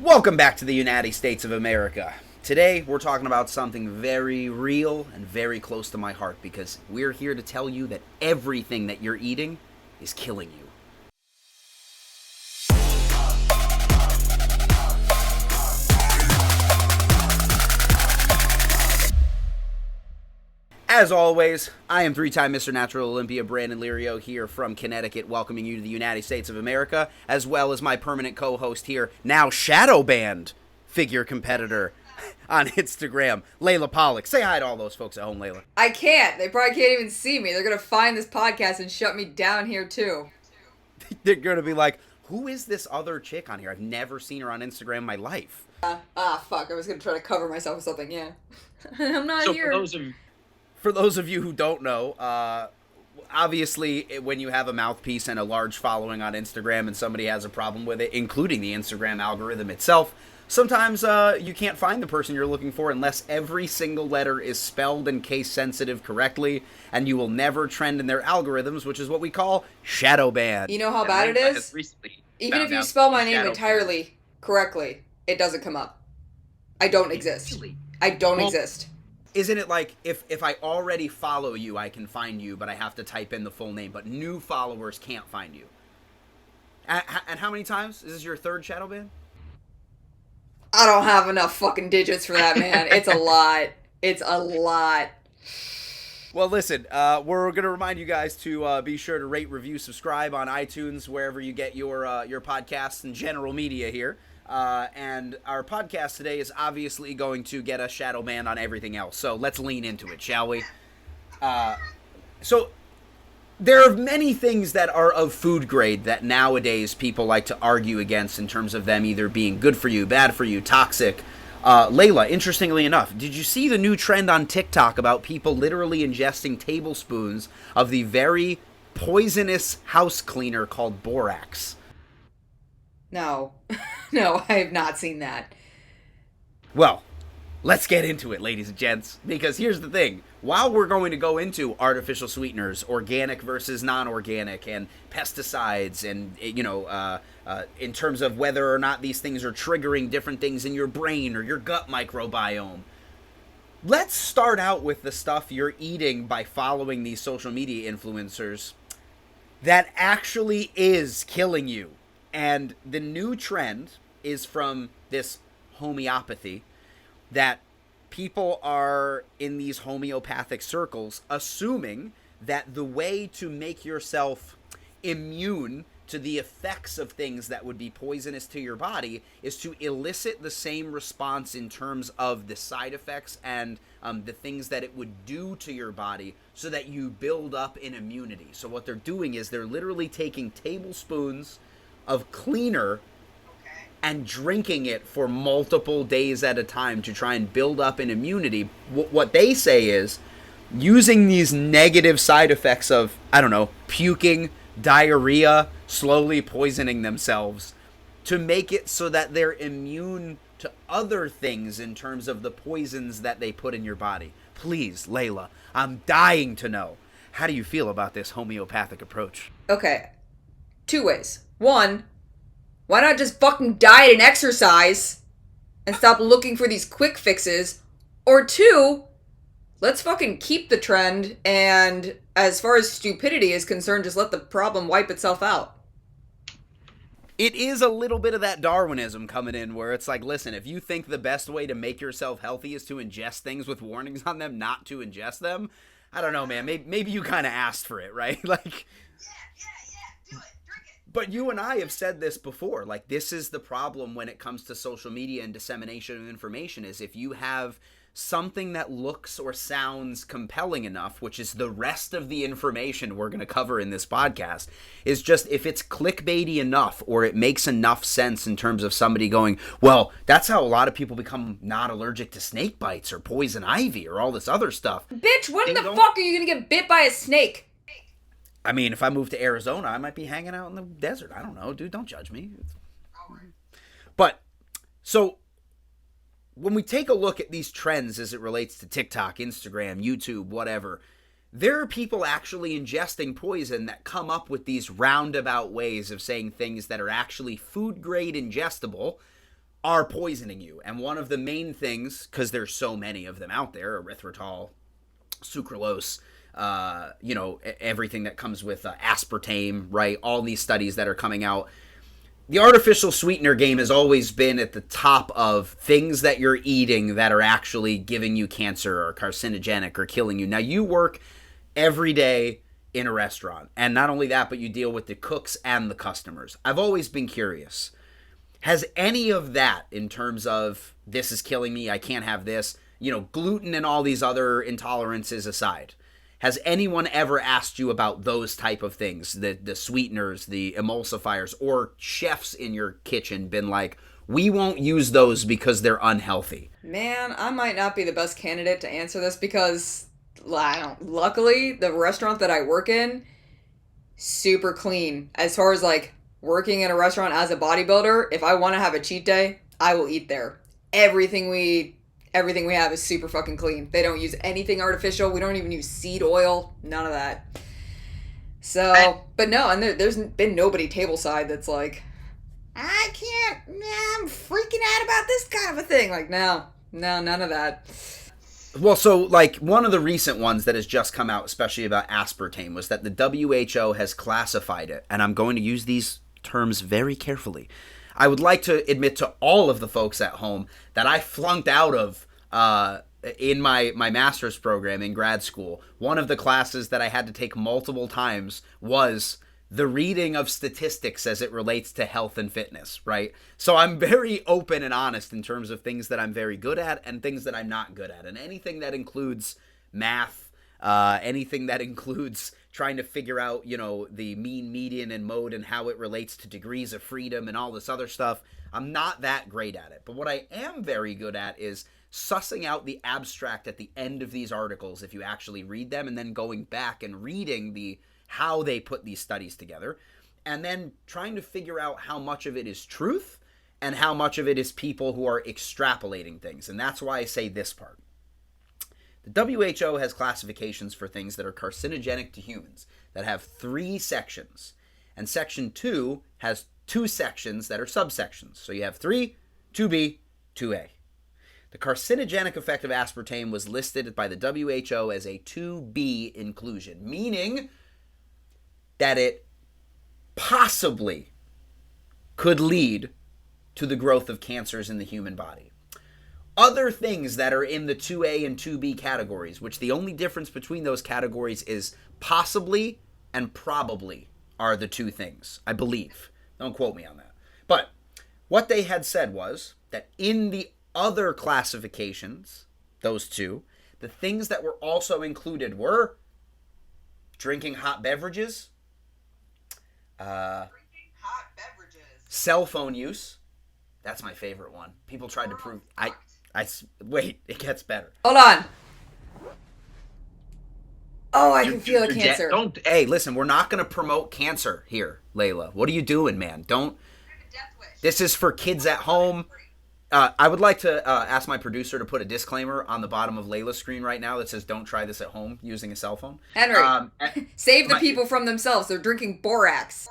Welcome back to the United States of America. Today, we're talking about something very real and very close to my heart because we're here to tell you that everything that you're eating is killing you. As always, I am three-time Mr. Natural Olympia Brandon Lirio here from Connecticut, welcoming you to the United States of America, as well as my permanent co-host here, now shadow banned figure competitor on Instagram, Layla Pollock. Say hi to all those folks at home, Layla. I can't. They probably can't even see me. They're going to find this podcast and shut me down here, too. They're going to be like, who is this other chick on here? I've never seen her on Instagram in my life. Fuck. I was going to try to cover myself with something, yeah. I'm not here. For those of you who don't know, obviously when you have a mouthpiece and a large following on Instagram and somebody has a problem with it, including the Instagram algorithm itself, sometimes you can't find the person you're looking for unless every single letter is spelled and case sensitive correctly, and you will never trend in their algorithms, which is what we call shadow ban. You know how bad it is? Even if you spell my name entirely correctly, it doesn't come up. I don't exist. I don't exist. Isn't it like if I already follow you, I can find you, but I have to type in the full name, but new followers can't find you? And how many times? Is this your third shadow ban? I don't have enough fucking digits for that, man. It's a lot. It's a lot. Well, listen, we're going to remind you guys to be sure to rate, review, subscribe on iTunes, wherever you get your podcasts and general media here. And our podcast today is obviously going to get us shadow banned on everything else. So let's lean into it, shall we? So there are many things that are of food grade that nowadays people like to argue against in terms of them either being good for you, bad for you, toxic. Layla, interestingly enough, did you see the new trend on TikTok about people literally ingesting tablespoons of the very poisonous house cleaner called Borax? No. No, I have not seen that. Well, let's get into it, ladies and gents, because here's the thing. While we're going to go into artificial sweeteners, organic versus non-organic, and pesticides, and, in terms of whether or not these things are triggering different things in your brain or your gut microbiome, let's start out with the stuff you're eating by following these social media influencers that actually is killing you. And the new trend is from this homeopathy that people are in these homeopathic circles assuming that the way to make yourself immune to the effects of things that would be poisonous to your body is to elicit the same response in terms of the side effects and the things that it would do to your body so that you build up an immunity. So what they're doing is they're literally taking tablespoons of cleaner and drinking it for multiple days at a time to try and build up an immunity. What they say is using these negative side effects of, puking, diarrhea, slowly poisoning themselves to make it so that they're immune to other things in terms of the poisons that they put in your body. Please, Layla, I'm dying to know. How do you feel about this homeopathic approach? Okay. Two ways. One, why not just fucking diet and exercise and stop looking for these quick fixes? Or two, let's fucking keep the trend and as far as stupidity is concerned, just let the problem wipe itself out. It is a little bit of that Darwinism coming in where it's like, listen, if you think the best way to make yourself healthy is to ingest things with warnings on them, not to ingest them, I don't know, man. Maybe you kind of asked for it, right? Like, but you and I have said this before, like this is the problem when it comes to social media and dissemination of information is if you have something that looks or sounds compelling enough, which is the rest of the information we're going to cover in this podcast, is just if it's clickbaity enough or it makes enough sense in terms of somebody going, well, that's how a lot of people become not allergic to snake bites or poison ivy or all this other stuff. Bitch, when the fuck are you going to get bit by a snake? I mean, if I move to Arizona, I might be hanging out in the desert. I don't know, dude. Don't judge me. But, so, when we take a look at these trends as it relates to TikTok, Instagram, YouTube, whatever, there are people actually ingesting poison that come up with these roundabout ways of saying things that are actually food-grade ingestible, are poisoning you. And one of the main things, because there's so many of them out there, erythritol, sucralose, everything that comes with aspartame, right? All these studies that are coming out. The artificial sweetener game has always been at the top of things that you're eating that are actually giving you cancer or carcinogenic or killing you. Now, you work every day in a restaurant, and not only that, but you deal with the cooks and the customers. I've always been curious. Has any of that, in terms of this is killing me, I can't have this, gluten and all these other intolerances aside, has anyone ever asked you about those type of things, the sweeteners, the emulsifiers, or chefs in your kitchen been like, we won't use those because they're unhealthy? Man, I might not be the best candidate to answer this because, luckily, the restaurant that I work in, super clean. As far as, working in a restaurant as a bodybuilder, if I want to have a cheat day, I will eat there. Everything we have is super fucking clean. They don't use anything artificial. We don't even use seed oil. None of that. So, but no, and there's been nobody tableside that's like, I can't, I'm freaking out about this kind of a thing. No, none of that. Well, so, one of the recent ones that has just come out, especially about aspartame, was that the WHO has classified it, and I'm going to use these terms very carefully. I would like to admit to all of the folks at home that I flunked out of in my master's program in grad school. One of the classes that I had to take multiple times was the reading of statistics as it relates to health and fitness, right? So I'm very open and honest in terms of things that I'm very good at and things that I'm not good at. And anything that includes math, anything that includes trying to figure out, the mean, median, and mode and how it relates to degrees of freedom and all this other stuff, I'm not that great at it. But what I am very good at is sussing out the abstract at the end of these articles if you actually read them, and then going back and reading how they put these studies together, and then trying to figure out how much of it is truth and how much of it is people who are extrapolating things. And that's why I say this part. The WHO has classifications for things that are carcinogenic to humans that have 3 sections. And section 2 has 2 sections that are subsections. So you have 3, 2B, 2A. The carcinogenic effect of aspartame was listed by the WHO as a 2B inclusion, meaning that it possibly could lead to the growth of cancers in the human body. Other things that are in the 2A and 2B categories, which the only difference between those categories is possibly and probably are the 2 things, I believe. Don't quote me on that. But what they had said was that in the other classifications, those 2, the things that were also included were drinking hot beverages, cell phone use. That's my favorite one. People tried to prove... Wait, it gets better. Hold on. Oh, I can feel the cancer. Hey, listen, we're not going to promote cancer here, Layla. What are you doing, man? This is for kids at home. I would like to ask my producer to put a disclaimer on the bottom of Layla's screen right now that says, don't try this at home using a cell phone. Henry, save the people from themselves. They're drinking Borax.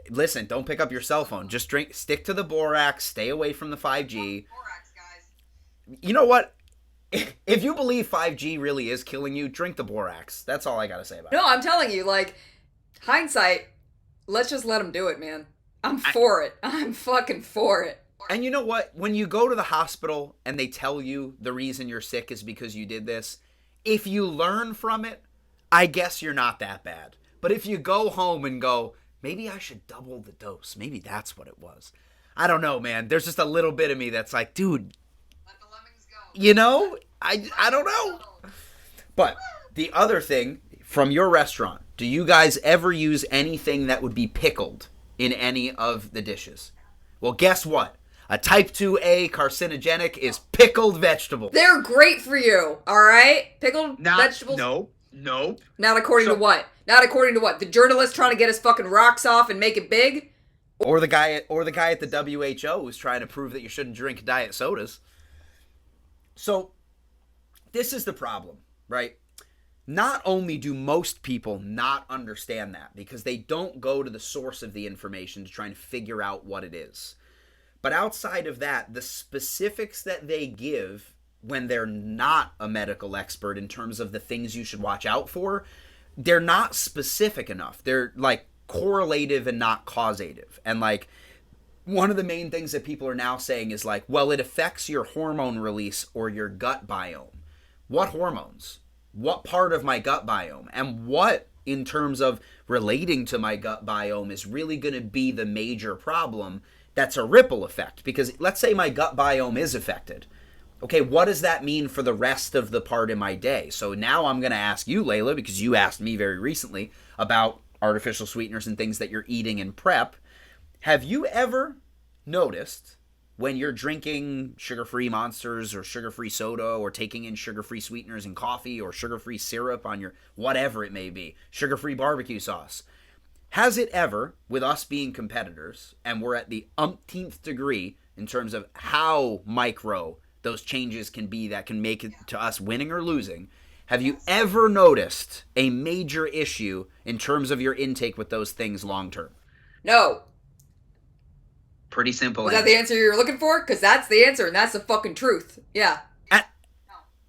Listen, don't pick up your cell phone. Just stick to the Borax. Stay away from the 5G. Borax, guys. You know what? If you believe 5G really is killing you, drink the Borax. That's all I got to say about it. No, I'm telling you, hindsight, let's just let them do it, man. I'm for it. I'm fucking for it. And you know what? When you go to the hospital and they tell you the reason you're sick is because you did this, if you learn from it, I guess you're not that bad. But if you go home and go, maybe I should double the dose. Maybe that's what it was. I don't know, man. There's just a little bit of me that's like, dude, let the lemmings go. I don't know. But the other thing, from your restaurant, do you guys ever use anything that would be pickled in any of the dishes? Well, guess what? A type 2A carcinogenic is pickled vegetables. They're great for you, all right? Pickled vegetables? No. Not according to what? Not according to what? The journalist trying to get his fucking rocks off and make it big? Or the guy at the WHO who's trying to prove that you shouldn't drink diet sodas. So, this is the problem, right? Not only do most people not understand that because they don't go to the source of the information to try and figure out what it is, But outside of that, the specifics that they give when they're not a medical expert in terms of the things you should watch out for, they're not specific enough. They're like correlative and not causative. And like one of the main things that people are now saying is like, well, it affects your hormone release or your gut biome. What hormones? What part of my gut biome? And what in terms of relating to my gut biome is really going to be the major problem that's a ripple effect? Because let's say my gut biome is affected. Okay, what does that mean for the rest of the part in my day? So now I'm going to ask you, Layla, because you asked me very recently about artificial sweeteners and things that you're eating in prep. Have you ever noticed when you're drinking sugar-free Monsters or sugar-free soda or taking in sugar-free sweeteners in coffee or sugar-free syrup on your whatever it may be, sugar-free barbecue sauce, has it ever, with us being competitors, and we're at the umpteenth degree in terms of how micro those changes can be that can make it to us winning or losing, have you ever noticed a major issue in terms of your intake with those things long term? No. Pretty simple. Was that the answer you were looking for? Because that's the answer, and that's the fucking truth. Yeah.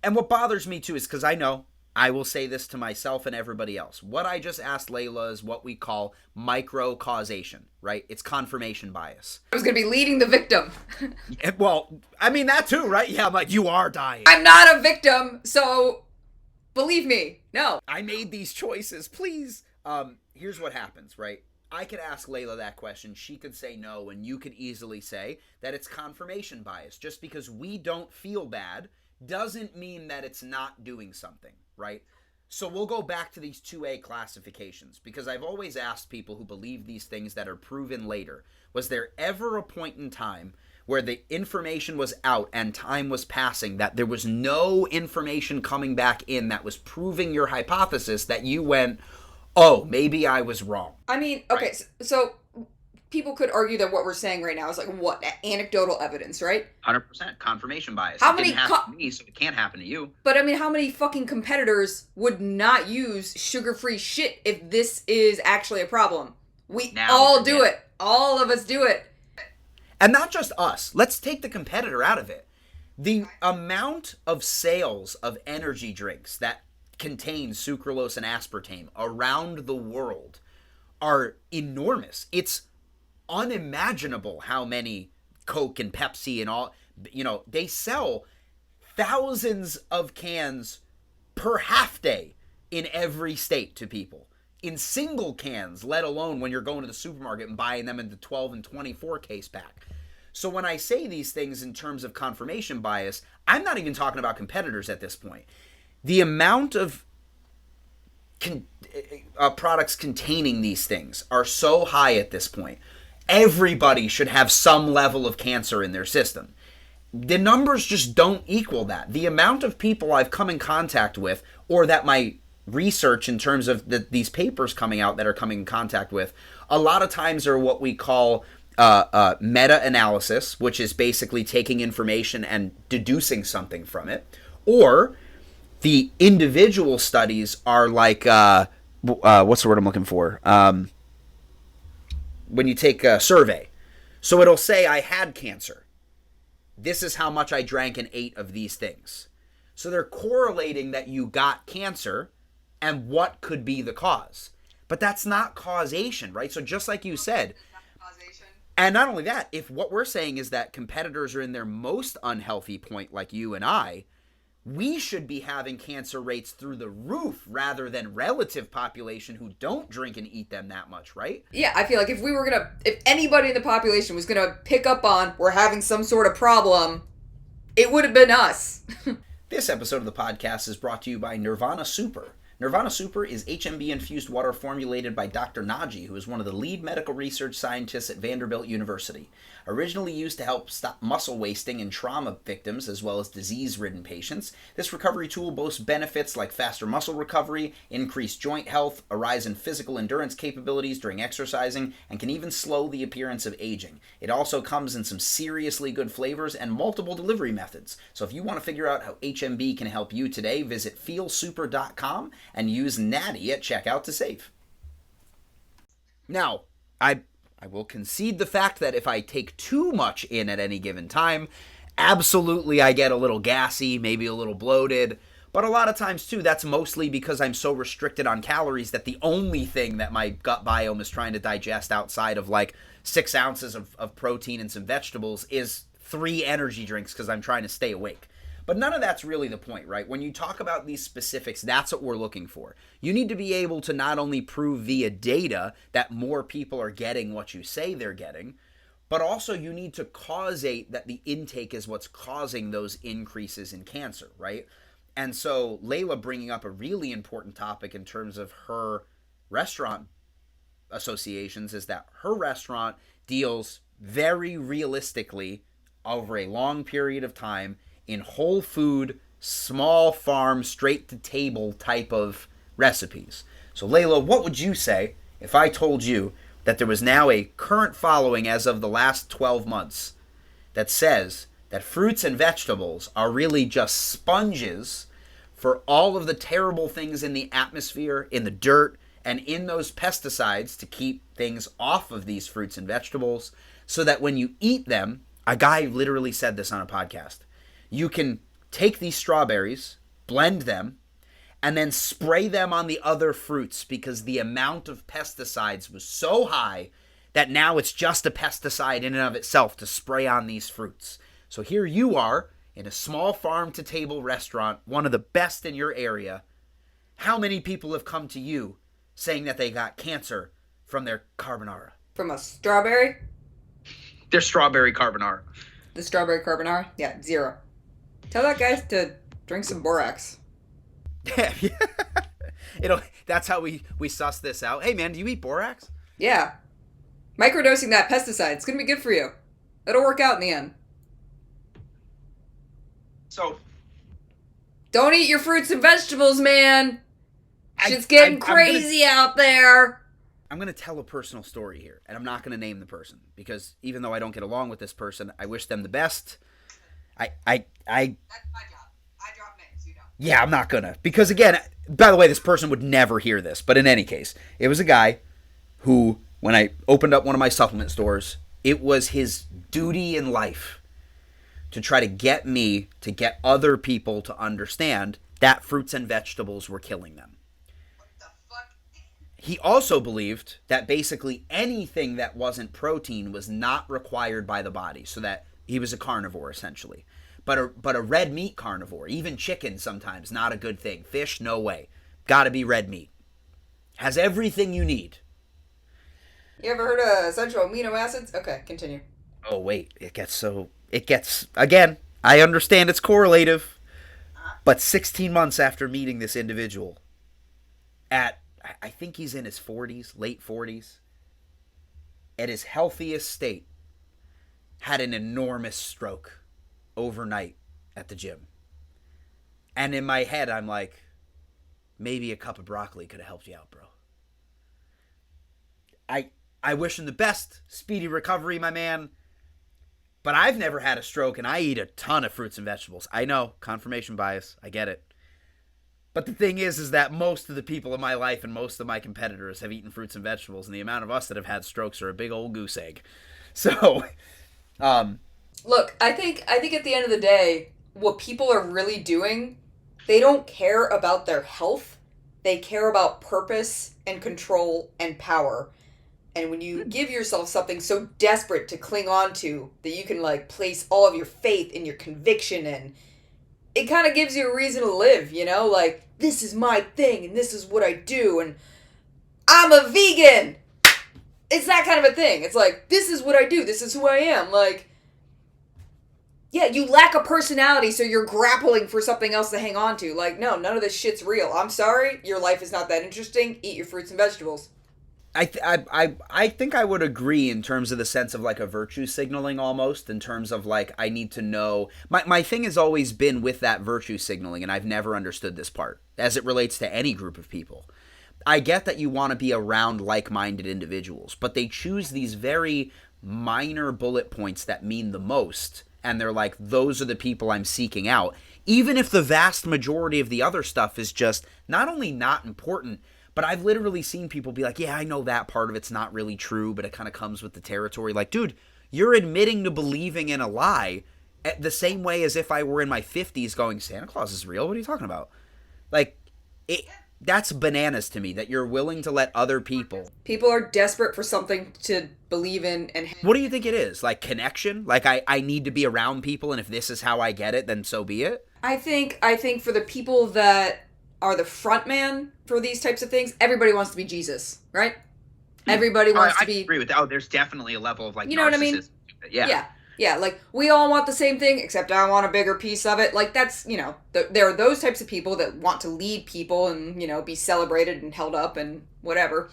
And what bothers me too is because I know I will say this to myself and everybody else. What I just asked Layla is what we call micro causation, right? It's confirmation bias. I was going to be leading the victim. Well, I mean, that too, right? Yeah, I'm like, you are dying. I'm not a victim, so believe me, no. I made these choices, please. Here's what happens, right? I could ask Layla that question. She could say no, and you could easily say that it's confirmation bias. Just because we don't feel bad doesn't mean that it's not doing something, right? So we'll go back to these 2A classifications, because I've always asked people who believe these things that are proven later, was there ever a point in time where the information was out and time was passing, that there was no information coming back in that was proving your hypothesis, that you went, oh, maybe I was wrong? I mean, okay, right. So people could argue that what we're saying right now is like what? Anecdotal evidence, right? 100% confirmation bias. How it many didn't happen to me, so it can't happen to you. But I mean, how many fucking competitors would not use sugar-free shit if this is actually a problem? We all do it. All of us do it. And not just us. Let's take the competitor out of it. The amount of sales of energy drinks that contain sucralose and aspartame around the world are enormous. It's unimaginable how many Coke and Pepsi and all, they sell thousands of cans per half day in every state to people. In single cans, let alone when you're going to the supermarket and buying them in the 12 and 24 case pack. So when I say these things in terms of confirmation bias, I'm not even talking about competitors at this point. The amount of products containing these things are so high at this point. Everybody should have some level of cancer in their system. The numbers just don't equal that. The amount of people I've come in contact with, or that my research in terms of these papers coming out that are coming in contact with, a lot of times are what we call meta-analysis, which is basically taking information and deducing something from it, or the individual studies are like, what's the word I'm looking for? When you take a survey. So it'll say, I had cancer. This is how much I drank and ate of these things. So they're correlating that you got cancer and what could be the cause. But that's not causation, right? So just like you said, and not only that, if what we're saying is that competitors are in their most unhealthy point, like you and I, we should be having cancer rates through the roof rather than relative population who don't drink and eat them that much, right? Yeah, I feel like if anybody in the population was gonna pick up on we're having some sort of problem, it would have been us. This episode of the podcast is brought to you by Nirvana Super. Nirvana Super is HMB-infused water formulated by Dr. Naji, who is one of the lead medical research scientists at Vanderbilt University. Originally used to help stop muscle wasting in trauma victims as well as disease-ridden patients, this recovery tool boasts benefits like faster muscle recovery, increased joint health, a rise in physical endurance capabilities during exercising, and can even slow the appearance of aging. It also comes in some seriously good flavors and multiple delivery methods. So if you want to figure out how HMB can help you today, visit feelsuper.com and use NATTY at checkout to save. Now, I I will concede the fact that if I take too much in at any given time, absolutely I get a little gassy, maybe a little bloated. But a lot of times, too, that's mostly because I'm so restricted on calories that the only thing that my gut biome is trying to digest outside of like 6 ounces of protein and some vegetables is 3 energy drinks because I'm trying to stay awake. But none of that's really the point, right? When you talk about these specifics, that's what we're looking for. You need to be able to not only prove via data that more people are getting what you say they're getting, but also you need to causate that the intake is what's causing those increases in cancer, right? And so Layla bringing up a really important topic in terms of her restaurant associations is that her restaurant deals very realistically over a long period of time in whole food, small farm, straight to table type of recipes. So Layla, what would you say if I told you that there was now a current following as of the last 12 months that says that fruits and vegetables are really just sponges for all of the terrible things in the atmosphere, in the dirt, and in those pesticides to keep things off of these fruits and vegetables so that when you eat them, a guy literally said this on a podcast, you can take these strawberries, blend them, and then spray them on the other fruits because the amount of pesticides was so high that now it's just a pesticide in and of itself to spray on these fruits. So here you are in a small farm-to-table restaurant, one of the best in your area. How many people have come to you saying that they got cancer from their carbonara? From a strawberry? Their strawberry carbonara. The strawberry carbonara? Yeah, 0. Tell that guy to drink some Borax. Yeah. That's how we suss this out. Hey, man, do you eat Borax? Yeah. Microdosing that pesticide. It's going to be good for you. It'll work out in the end. So, don't eat your fruits and vegetables, man. Shit's getting crazy out there. I'm going to tell a personal story here, and I'm not going to name the person because even though I don't get along with this person, I wish them the best. That's my job. I drop names, you know. Yeah, I'm not going to. Because again, by the way, this person would never hear this, but in any case, it was a guy who, when I opened up one of my supplement stores, it was his duty in life to try to get me to get other people to understand that fruits and vegetables were killing them. What the fuck? He also believed that basically anything that wasn't protein was not required by the body, so that he was a carnivore essentially. But a red meat carnivore, even chicken sometimes, not a good thing. Fish, no way. Gotta be red meat. Has everything you need. You ever heard of essential amino acids? Okay, continue. Oh, wait. Again, I understand it's correlative, but 16 months after meeting this individual, I think he's in his 40s, late 40s, at his healthiest state, had an enormous stroke overnight at the gym. And in my head, I'm like, maybe a cup of broccoli could have helped you out, bro. I wish him the best. Speedy recovery, my man. But I've never had a stroke, and I eat a ton of fruits and vegetables. I know, confirmation bias. I get it. But the thing is that most of the people in my life and most of my competitors have eaten fruits and vegetables, and the amount of us that have had strokes are a big old goose egg. So, look, I think at the end of the day, what people are really doing, they don't care about their health. They care about purpose and control and power. And when you give yourself something so desperate to cling on to that you can, like, place all of your faith and your conviction in, it kind of gives you a reason to live, you know? Like, this is my thing and this is what I do and I'm a vegan! It's that kind of a thing. It's like, this is what I do. This is who I am. Like, yeah, you lack a personality, so you're grappling for something else to hang on to. Like, no, none of this shit's real. I'm sorry, your life is not that interesting. Eat your fruits and vegetables. I think I would agree in terms of the sense of like a virtue signaling almost, in terms of like I need to know. My thing has always been with that virtue signaling, and I've never understood this part as it relates to any group of people. I get that you want to be around like-minded individuals, but they choose these very minor bullet points that mean the most, and they're like, those are the people I'm seeking out, even if the vast majority of the other stuff is just not only not important, But I've literally seen people be like, yeah, I know that part of it's not really true, but it kind of comes with the territory. Like, dude, you're admitting to believing in a lie the same way as if I were in my 50s going, Santa Claus is real? What are you talking about? Like, that's bananas to me that you're willing to let other people. People are desperate for something to believe in and What do you think it is? Like connection? Like I need to be around people, and if this is how I get it, then so be it? I think for the people that are the front man for these types of things, everybody wants to be Jesus, right? Everybody wants to be. I agree with that. Oh, there's definitely a level of like, you know what I mean? Yeah. Yeah, like we all want the same thing, except I want a bigger piece of it. Like that's, there are those types of people that want to lead people and, be celebrated and held up and whatever.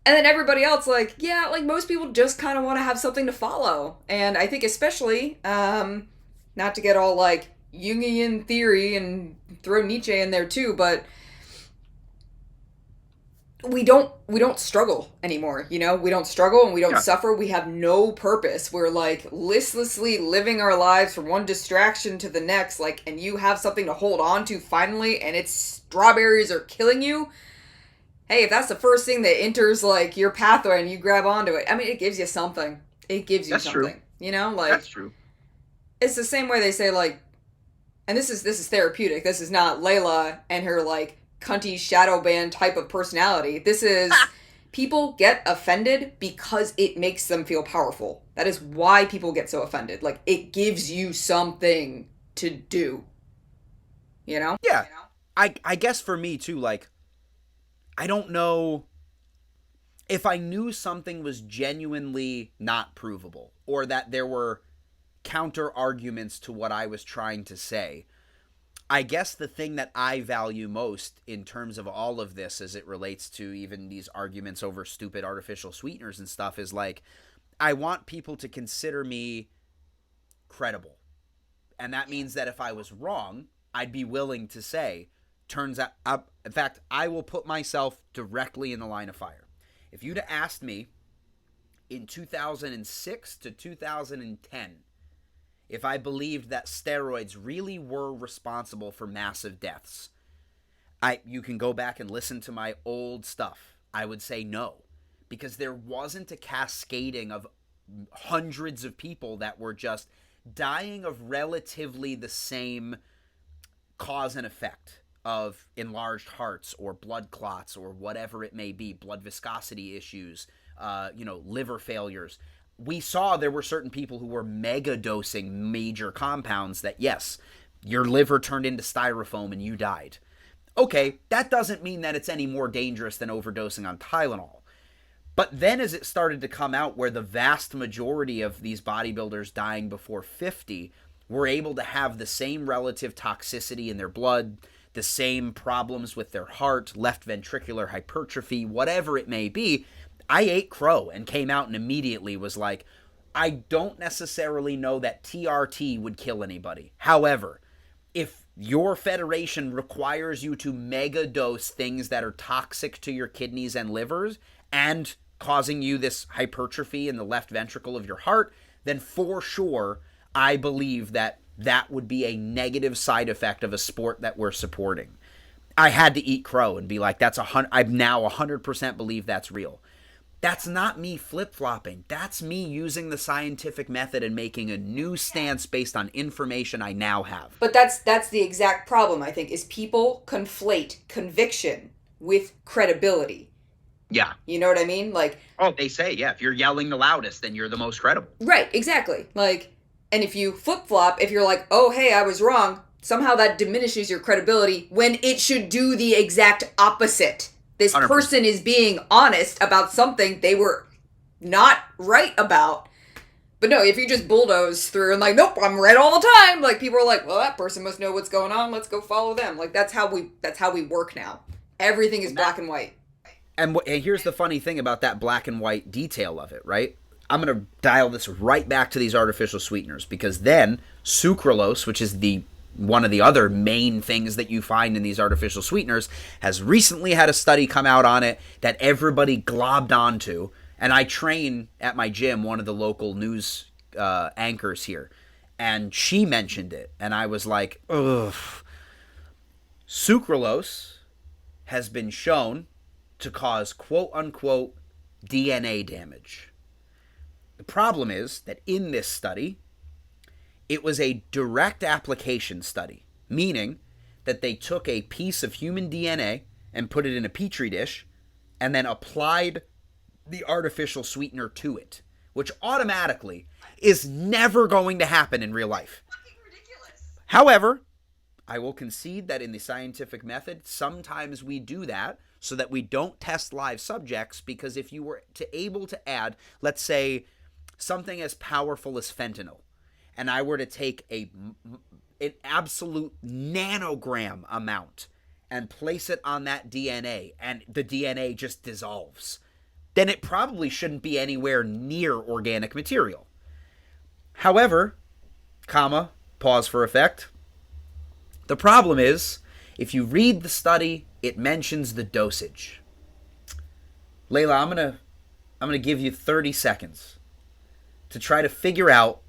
And then everybody else, like, yeah, like most people just kind of want to have something to follow. And I think especially, not to get all like Jungian theory and throw Nietzsche in there too, but we don't struggle anymore, we don't struggle and we don't suffer. We have no purpose. We're like listlessly living our lives from one distraction to the next, like, and you have something to hold on to finally, and it's strawberries are killing you. Hey, if that's the first thing that enters like your pathway and you grab onto it, I mean, it gives you something. It gives you that's something. True. Like that's true. It's the same way they say like, and this is therapeutic. This is not Layla and her like cunty shadow band type of personality. This is people get offended because it makes them feel powerful. That is why people get so offended. Like it gives you something to do. Yeah. I guess for me too, like I don't know if I knew something was genuinely not provable or that there were counter arguments to what I was trying to say. I guess the thing that I value most in terms of all of this as it relates to even these arguments over stupid artificial sweeteners and stuff is like, I want people to consider me credible. And that means that if I was wrong, I'd be willing to say, turns out, in fact, I will put myself directly in the line of fire. If you'd have asked me in 2006 to 2010, if I believed that steroids really were responsible for massive deaths, you can go back and listen to my old stuff. I would say no, because there wasn't a cascading of hundreds of people that were just dying of relatively the same cause and effect of enlarged hearts or blood clots or whatever it may be, blood viscosity issues, liver failures. We saw there were certain people who were mega dosing major compounds that, yes, your liver turned into styrofoam and you died. Okay, that doesn't mean that it's any more dangerous than overdosing on Tylenol. But then as it started to come out where the vast majority of these bodybuilders dying before 50 were able to have the same relative toxicity in their blood, the same problems with their heart, left ventricular hypertrophy, whatever it may be, I ate crow and came out and immediately was like, I don't necessarily know that TRT would kill anybody. However, if your federation requires you to mega dose things that are toxic to your kidneys and livers and causing you this hypertrophy in the left ventricle of your heart, then for sure, I believe that that would be a negative side effect of a sport that we're supporting. I had to eat crow and be like, I now 100% believe that's real. That's not me flip-flopping. That's me using the scientific method and making a new stance based on information I now have. But that's the exact problem, I think, is people conflate conviction with credibility. Yeah. You know what I mean? Like, oh, they say, yeah, if you're yelling the loudest, then you're the most credible. Right, exactly. Like, and if you flip-flop, if you're like, oh, hey, I was wrong, somehow that diminishes your credibility when it should do the exact opposite. This 100%. Person is being honest about something they were not right about. But no, if you just bulldoze through and like, nope, I'm right all the time. Like, people are like, well, that person must know what's going on. Let's go follow them. Like, that's how we work now. Everything is black and white. And here's the funny thing about that black and white detail of it, right? I'm going to dial this right back to these artificial sweeteners, because then sucralose, which is one of the other main things that you find in these artificial sweeteners, has recently had a study come out on it that everybody globbed onto. And I train at my gym, one of the local news anchors here, and she mentioned it. And I was like, ugh. Sucralose has been shown to cause quote-unquote DNA damage. The problem is that in this study, it was a direct application study, meaning that they took a piece of human DNA and put it in a petri dish and then applied the artificial sweetener to it, which automatically is never going to happen in real life. However, I will concede that in the scientific method, sometimes we do that so that we don't test live subjects, because if you were able to add, let's say, something as powerful as fentanyl, and I were to take an absolute nanogram amount and place it on that DNA, and the DNA just dissolves, then it probably shouldn't be anywhere near organic material. However, pause for effect. The problem is, if you read the study, it mentions the dosage. Layla, I'm gonna give you 30 seconds to try to figure out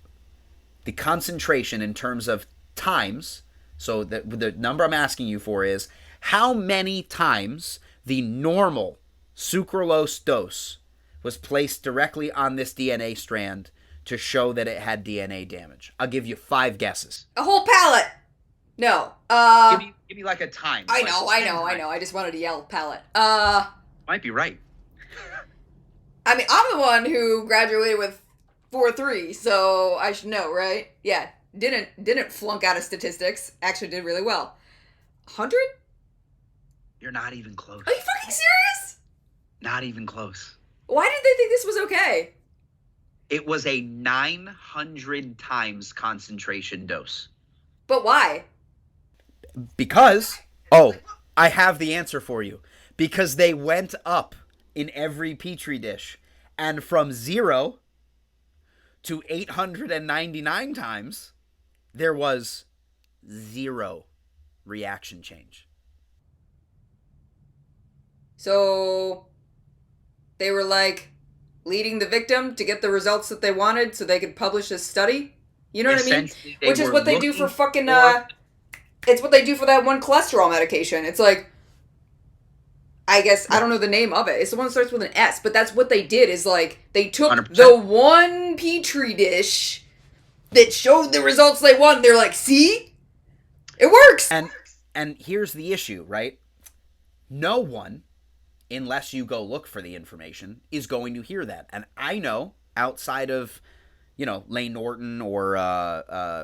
the concentration in terms of times. So the number I'm asking you for is how many times the normal sucralose dose was placed directly on this DNA strand to show that it had DNA damage. I'll give you 5 guesses. A whole pallet. No. Give me like a time. I know. I just wanted to yell pallet. Might be right. I mean, I'm the one who graduated with 4.3, so I should know, right? Yeah. Didn't flunk out of statistics. Actually did really well. 100? You're not even close. Are you fucking serious? Not even close. Why did they think this was okay? It was a 900 times concentration dose. But why? Because, I have the answer for you. Because they went up in every petri dish, and from 0 to 899 times, there was 0 reaction change. So they were like leading the victim to get the results that they wanted so they could publish this study? You know what I mean? Which is what they do for fucking, it's what they do for that one cholesterol medication. It's like, I guess, I don't know the name of it. It's the one that starts with an S, but that's what they did, is like, they took 100%. The one petri dish that showed the results they want. They're like, see? It works! And here's the issue, right? No one, unless you go look for the information, is going to hear that. And I know, outside of, Lane Norton or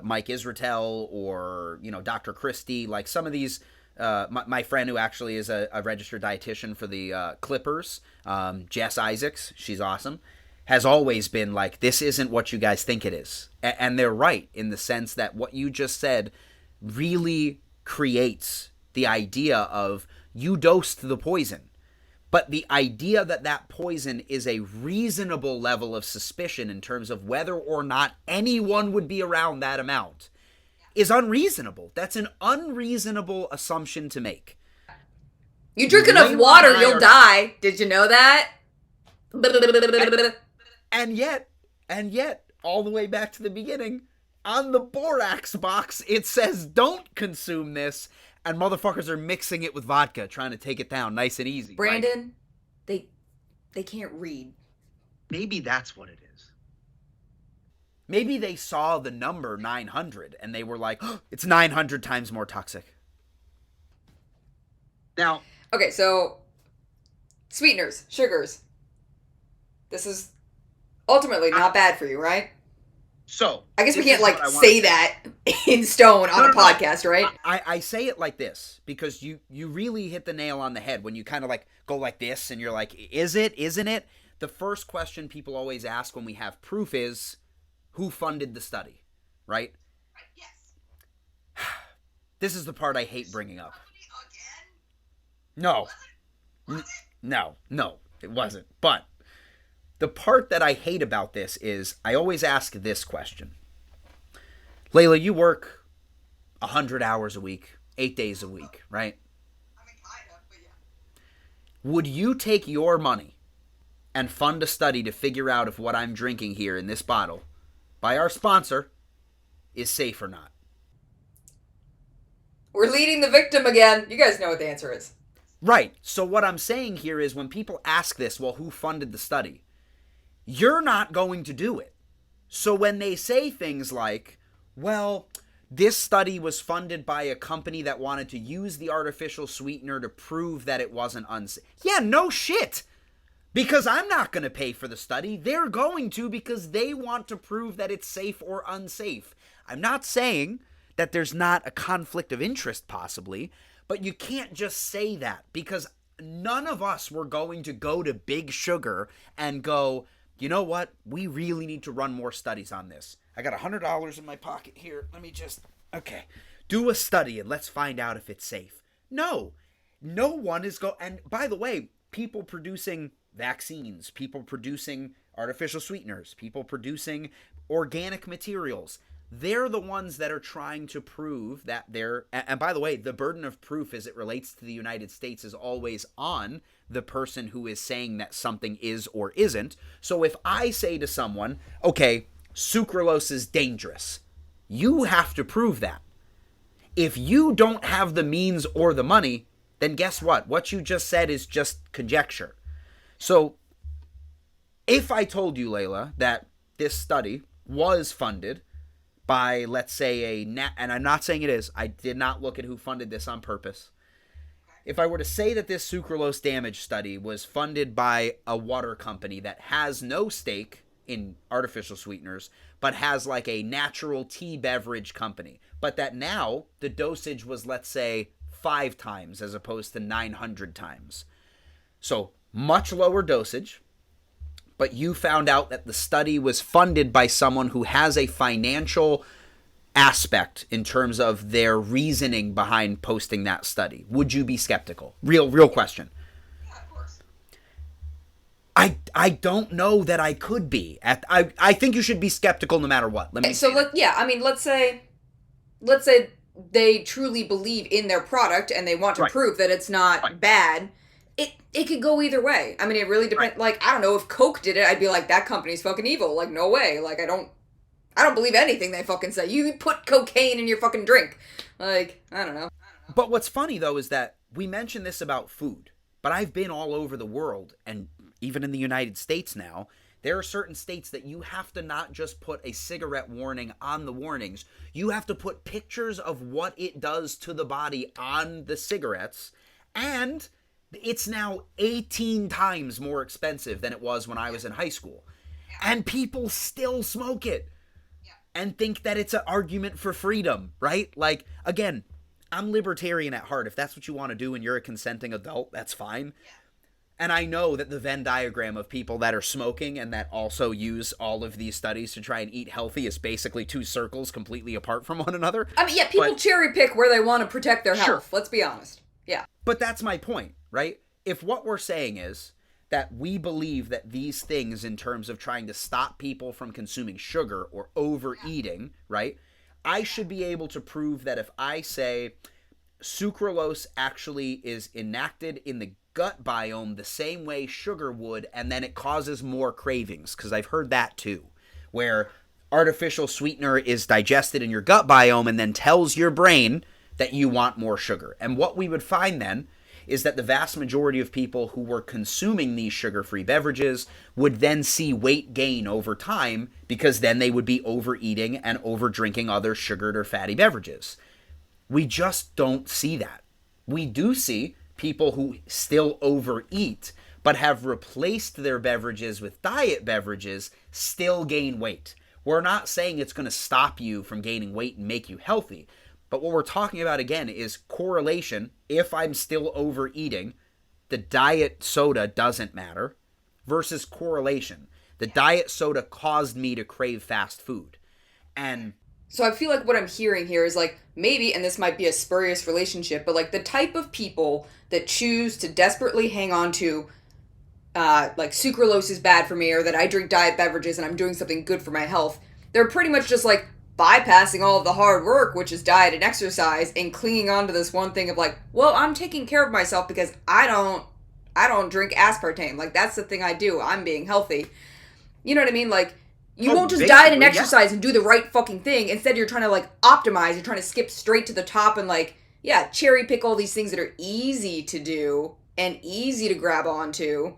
Mike Israetel or, Dr. Christie, like some of these, my friend who actually is a registered dietitian for the Clippers, Jess Isaacs, she's awesome, has always been like, this isn't what you guys think it is. And they're right in the sense that what you just said really creates the idea of you dosed the poison. But the idea that that poison is a reasonable level of suspicion in terms of whether or not anyone would be around that amount is unreasonable. That's an unreasonable assumption to make. You drink enough water, you'll die. Did you know that? And yet, all the way back to the beginning, on the Borax box, it says don't consume this. And motherfuckers are mixing it with vodka, trying to take it down nice and easy. Brandon, right? They can't read. Maybe that's what it is. Maybe they saw the number 900 and they were like, oh, it's 900 times more toxic. Now. Okay, so sweeteners, sugars. This is ultimately not bad for you, right? So I guess we can't say that in stone on a podcast, right? I say it like this because you really hit the nail on the head when you kind of like go like this and you're like, is it? Isn't it? The first question people always ask when we have proof is, who funded the study, right? Yes. This is the part I hate bringing up. No, it wasn't. But the part that I hate about this is I always ask this question. Layla, you work 100 hours a week, 8 days a week, right? I mean, kind of, but yeah. Would you take your money and fund a study to figure out if what I'm drinking here in this bottle, by our sponsor, is safe or not? We're leading the victim again. You guys know what the answer is. Right. So what I'm saying here is when people ask this, well, who funded the study? You're not going to do it. So when they say things like, well, this study was funded by a company that wanted to use the artificial sweetener to prove that it wasn't unsafe. Yeah, no shit. Because I'm not going to pay for the study. They're going to because they want to prove that it's safe or unsafe. I'm not saying that there's not a conflict of interest possibly, but you can't just say that because none of us were going to go to Big Sugar and go, you know what? We really need to run more studies on this. I got $100 in my pocket here. Let me just, okay, do a study and let's find out if it's safe. No, no one is and by the way, people producing vaccines, people producing artificial sweeteners, people producing organic materials, they're the ones that are trying to prove that and by the way, the burden of proof as it relates to the United States is always on the person who is saying that something is or isn't. So if I say to someone, okay, sucralose is dangerous, you have to prove that. If you don't have the means or the money, then guess what? What you just said is just conjecture. So if I told you, Layla, that this study was funded by, let's say, and I'm not saying it is, I did not look at who funded this on purpose. If I were to say that this sucralose damage study was funded by a water company that has no stake in artificial sweeteners, but has like a natural tea beverage company, but that now the dosage was, let's say, 5 times as opposed to 900 times. So much lower dosage, but you found out that the study was funded by someone who has a financial aspect in terms of their reasoning behind posting that study. Would you be skeptical? Real question. Yeah, of course. I don't know that I could be. I think you should be skeptical no matter what. Let's say they truly believe in their product and they want to prove that it's not bad. It could go either way. I mean, it really depends. Right. Like, I don't know, if Coke did it, I'd be like, that company's fucking evil. Like, no way. Like, I don't believe anything they fucking say. You put cocaine in your fucking drink. Like, I don't know. But what's funny, though, is that we mentioned this about food, but I've been all over the world, and even in the United States now, there are certain states that you have to not just put a cigarette warning on the warnings. You have to put pictures of what it does to the body on the cigarettes, and it's now 18 times more expensive than it was when I was in high school. And people still smoke it and think that it's an argument for freedom, right? Like, again, I'm libertarian at heart. If that's what you want to do and you're a consenting adult, that's fine. And I know that the Venn diagram of people that are smoking and that also use all of these studies to try and eat healthy is basically 2 circles completely apart from one another. I mean, yeah, people cherry pick where they want to protect their health. Sure. Let's be honest. Yeah. But that's my point, right? If what we're saying is that we believe that these things in terms of trying to stop people from consuming sugar or overeating, right? I should be able to prove that if I say sucralose actually is enacted in the gut biome the same way sugar would, and then it causes more cravings, because I've heard that too, where artificial sweetener is digested in your gut biome and then tells your brain that you want more sugar. And what we would find then is that the vast majority of people who were consuming these sugar-free beverages would then see weight gain over time, because then they would be overeating and over-drinking other sugared or fatty beverages. We just don't see that. We do see people who still overeat but have replaced their beverages with diet beverages still gain weight. We're not saying it's going to stop you from gaining weight and make you healthy. But what we're talking about, again, is correlation. If I'm still overeating, the diet soda doesn't matter, versus correlation. The diet soda caused me to crave fast food. And so I feel like what I'm hearing here is like, maybe, and this might be a spurious relationship, but like the type of people that choose to desperately hang on to, like sucralose is bad for me, or that I drink diet beverages and I'm doing something good for my health, they're pretty much just like bypassing all of the hard work, which is diet and exercise, and clinging on to this one thing of like, well, I'm taking care of myself because I don't drink aspartame. Like, that's the thing I do. I'm being healthy. You know what I mean? Like, you won't just diet and exercise and do the right fucking thing. Instead, you're trying to like optimize. You're trying to skip straight to the top and like yeah, cherry pick all these things that are easy to do and easy to grab onto,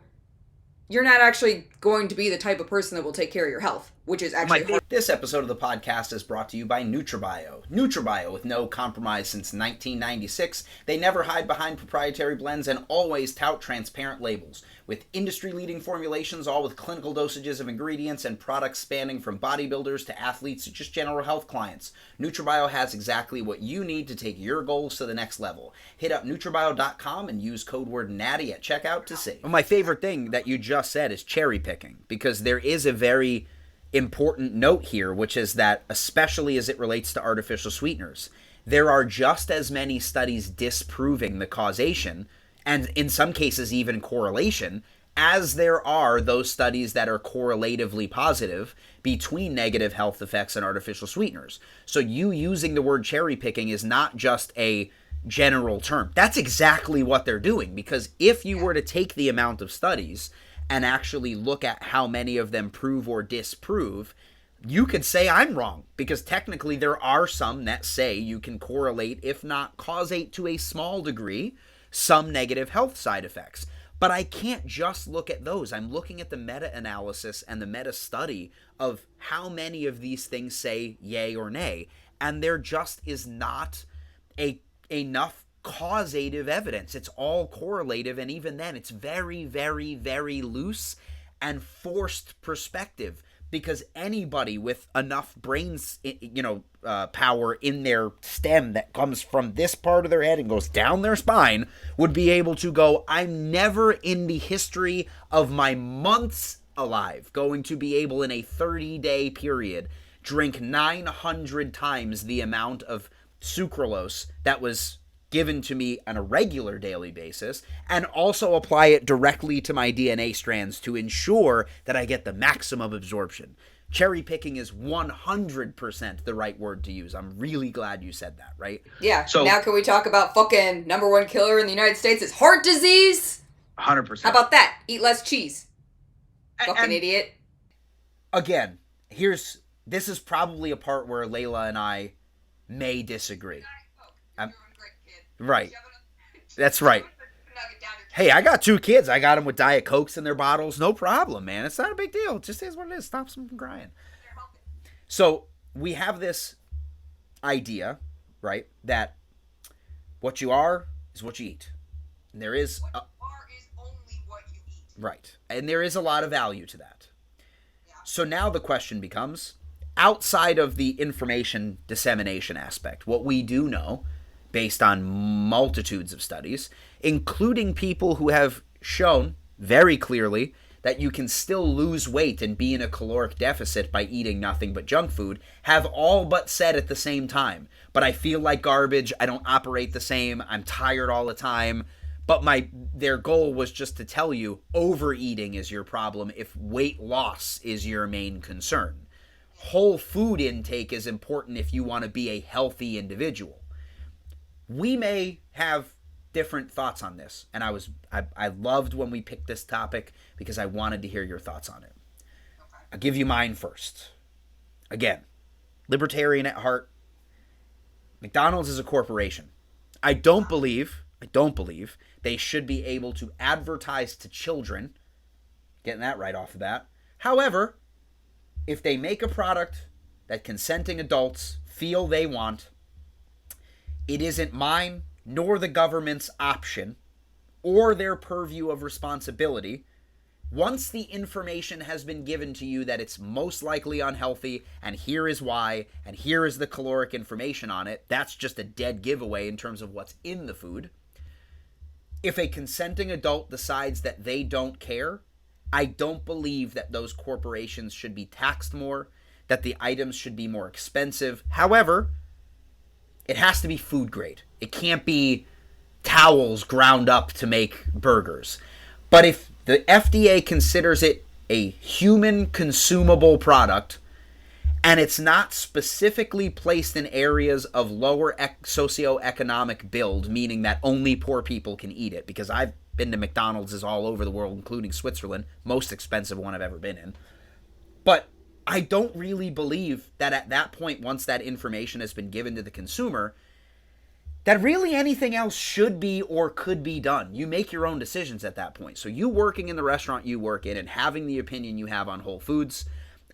you're not actually going to be the type of person that will take care of your health, which is actually hard. This episode of the podcast is brought to you by NutraBio. NutraBio, with no compromise since 1996, they never hide behind proprietary blends and always tout transparent labels. With industry-leading formulations, all with clinical dosages of ingredients and products spanning from bodybuilders to athletes to just general health clients, NutraBio has exactly what you need to take your goals to the next level. Hit up NutraBio.com and use code word NATTY at checkout to save. My favorite thing that you just said is cherry picking, because there is a very important note here, which is that, especially as it relates to artificial sweeteners, there are just as many studies disproving the causation, and in some cases even correlation, as there are those studies that are correlatively positive between negative health effects and artificial sweeteners. So you using the word cherry picking is not just a general term. That's exactly what they're doing, because if you were to take the amount of studies and actually look at how many of them prove or disprove, you could say I'm wrong, because technically there are some that say you can correlate, if not causate to a small degree, some negative health side effects. But I can't just look at those. I'm looking at the meta-analysis and the meta-study of how many of these things say yay or nay, and there just is not enough causative evidence. It's all correlative, and even then it's very, very, very loose and forced perspective, because anybody with enough brains, power in their stem that comes from this part of their head and goes down their spine would be able to go, I'm never in the history of my months alive going to be able in a 30-day period drink 900 times the amount of sucralose that was given to me on a regular daily basis, and also apply it directly to my DNA strands to ensure that I get the maximum absorption. Cherry picking is 100% the right word to use. I'm really glad you said that, right? Yeah. So now can we talk about fucking number one killer in the United States is heart disease? 100%. How about that? Eat less cheese. Fucking idiot. Again, this is probably a part where Layla and I may disagree. Right. That's right. Hey, I got 2 kids. I got them with Diet Cokes in their bottles. No problem, man. It's not a big deal. It just is what it is. Stops them from crying. So we have this idea, right, that what you are is what you eat. And there is... What you are is only what you eat. Right. And there is a lot of value to that. Yeah. So now the question becomes, outside of the information dissemination aspect, what we do know, based on multitudes of studies, including people who have shown very clearly that you can still lose weight and be in a caloric deficit by eating nothing but junk food, have all but said at the same time, but I feel like garbage, I don't operate the same, I'm tired all the time. But their goal was just to tell you overeating is your problem if weight loss is your main concern. Whole food intake is important if you want to be a healthy individual. We may have different thoughts on this, and I loved when we picked this topic because I wanted to hear your thoughts on it. Okay. I'll give you mine first. Again, libertarian at heart. McDonald's is a corporation. I don't believe they should be able to advertise to children. Getting that right off the bat. However, if they make a product that consenting adults feel they want, it isn't mine nor the government's option or their purview of responsibility. Once the information has been given to you that it's most likely unhealthy, and here is why, and here is the caloric information on it, that's just a dead giveaway in terms of what's in the food. If a consenting adult decides that they don't care, I don't believe that those corporations should be taxed more, that the items should be more expensive. However, it has to be food grade. It can't be towels ground up to make burgers. But if the FDA considers it a human consumable product, and it's not specifically placed in areas of lower socioeconomic build, meaning that only poor people can eat it, because I've been to McDonald's all over the world, including Switzerland, most expensive one I've ever been in. But I don't really believe that at that point, once that information has been given to the consumer, that really anything else should be or could be done. You make your own decisions at that point. So you working in the restaurant you work in and having the opinion you have on Whole Foods,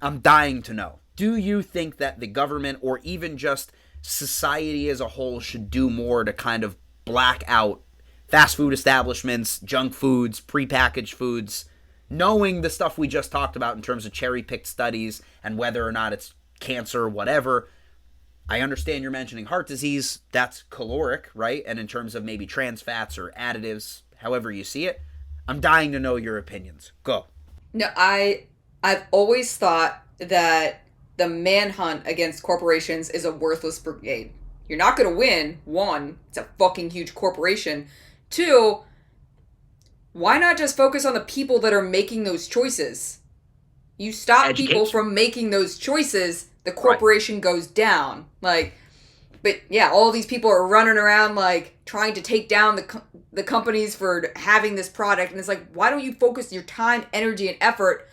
I'm dying to know. Do you think that the government or even just society as a whole should do more to kind of black out fast food establishments, junk foods, prepackaged foods, knowing the stuff we just talked about in terms of cherry-picked studies and whether or not it's cancer or whatever? I understand you're mentioning heart disease. That's caloric, right? And in terms of maybe trans fats or additives, however you see it, I'm dying to know your opinions. Go. No, I've always thought that the manhunt against corporations is a worthless brigade. You're not going to win. One, it's a fucking huge corporation. Two, why not just focus on the people that are making those choices? You stop people from making those choices, the corporation goes down. Like, but yeah, all these people are running around like trying to take down the companies for having this product, and it's like, why don't you focus your time, energy, and effort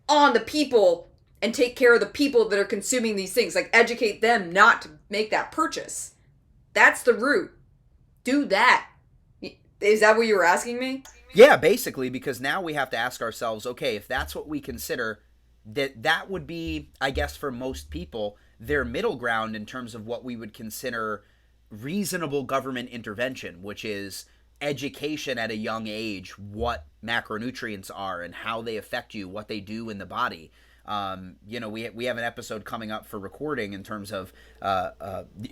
on the people and take care of the people that are consuming these things? Like, educate them not to make that purchase. That's the root. Do that. Is that what you were asking me? Yeah, basically, because now we have to ask ourselves, okay, if that's what we consider, that would be, I guess, for most people, their middle ground in terms of what we would consider reasonable government intervention, which is education at a young age, what macronutrients are and how they affect you, what they do in the body. We have an episode coming up for recording in terms of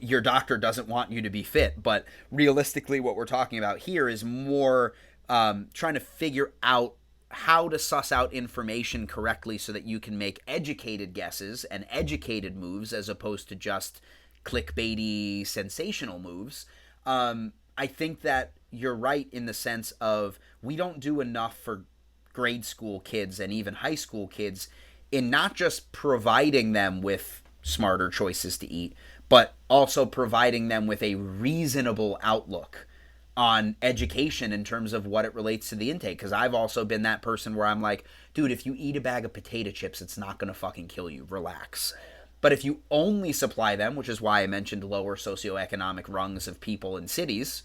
your doctor doesn't want you to be fit, but realistically what we're talking about here is more trying to figure out how to suss out information correctly so that you can make educated guesses and educated moves as opposed to just clickbaity, sensational moves. I think that you're right in the sense of we don't do enough for grade school kids and even high school kids in not just providing them with smarter choices to eat, but also providing them with a reasonable outlook on education in terms of what it relates to the intake. Because I've also been that person where I'm like, dude, if you eat a bag of potato chips, it's not going to fucking kill you. Relax. But if you only supply them, which is why I mentioned lower socioeconomic rungs of people in cities,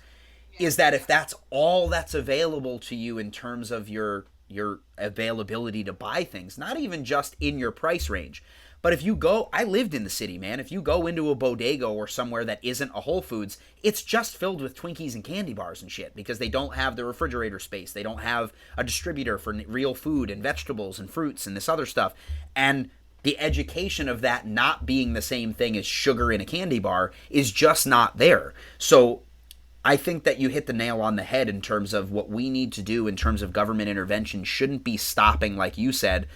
is that if that's all that's available to you in terms of your availability to buy things, not even just in your price range, but if you go, I lived in the city, man. If you go into a bodega or somewhere that isn't a Whole Foods, it's just filled with Twinkies and candy bars and shit because they don't have the refrigerator space. They don't have a distributor for real food and vegetables and fruits and this other stuff. And the education of that not being the same thing as sugar in a candy bar is just not there. So I think that you hit the nail on the head in terms of what we need to do in terms of government intervention shouldn't be stopping, like you said,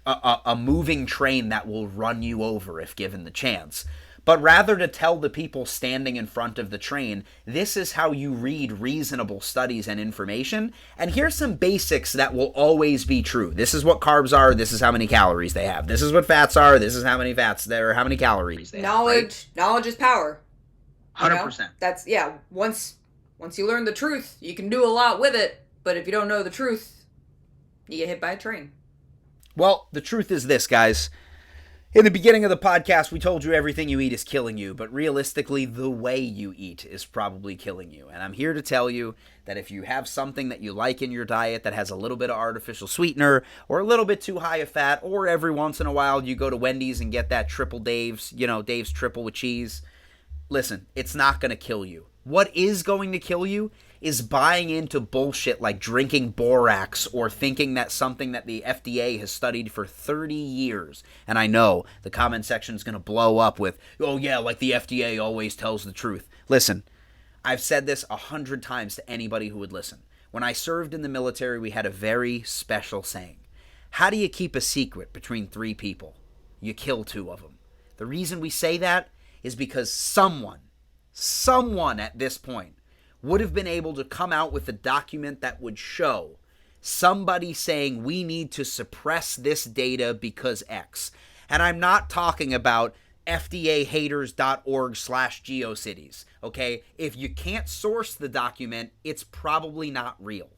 a moving train that will run you over if given the chance, but rather to tell the people standing in front of the train, this is how you read reasonable studies and information, and here's some basics that will always be true. This is what carbs are, this is how many calories they have. This is what fats are, this is how many fats there are, how many calories they have. Right? Knowledge is power. 100%. That's, yeah, once you learn the truth, you can do a lot with it, but if you don't know the truth, you get hit by a train. Well, the truth is this, guys. In the beginning of the podcast, we told you everything you eat is killing you, but realistically, the way you eat is probably killing you. And I'm here to tell you that if you have something that you like in your diet that has a little bit of artificial sweetener or a little bit too high of fat, or every once in a while you go to Wendy's and get that triple Dave's, Dave's triple with cheese, listen, it's not going to kill you. What is going to kill you is buying into bullshit like drinking Borax or thinking that something that the FDA has studied for 30 years. And I know the comment section is going to blow up with, oh yeah, like the FDA always tells the truth. Listen, I've said this 100 times to anybody who would listen. When I served in the military, we had a very special saying. How do you keep a secret between three people? You kill two of them. The reason we say that is because someone at this point would have been able to come out with a document that would show somebody saying we need to suppress this data because X. And I'm not talking about fdahaters.org/geocities, okay? If you can't source the document, it's probably not real.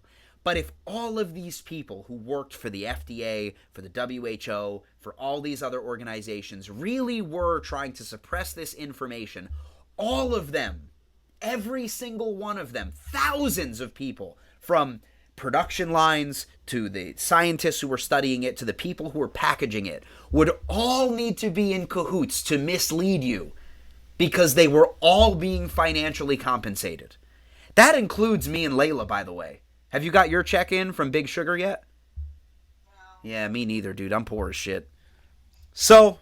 But if all of these people who worked for the FDA, for the WHO, for all these other organizations really were trying to suppress this information, all of them, every single one of them, thousands of people, from production lines to the scientists who were studying it to the people who were packaging it, would all need to be in cahoots to mislead you because they were all being financially compensated. That includes me and Layla, by the way. Have you got your check in from Big Sugar yet? No. Yeah, me neither, dude. I'm poor as shit. So,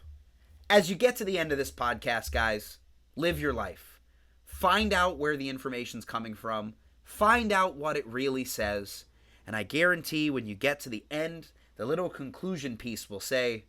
as you get to the end of this podcast, guys, live your life. Find out where the information's coming from. Find out what it really says. And I guarantee when you get to the end, the little conclusion piece will say,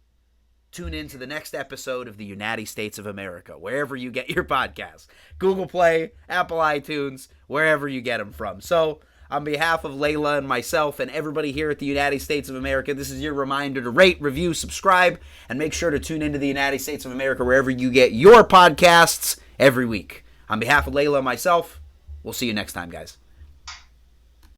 tune in to the next episode of the United States of America, wherever you get your podcasts. Google Play, Apple iTunes, wherever you get them from. So, on behalf of Layla and myself and everybody here at the United States of America, this is your reminder to rate, review, subscribe, and make sure to tune into the United States of America wherever you get your podcasts every week. On behalf of Layla and myself, we'll see you next time, guys.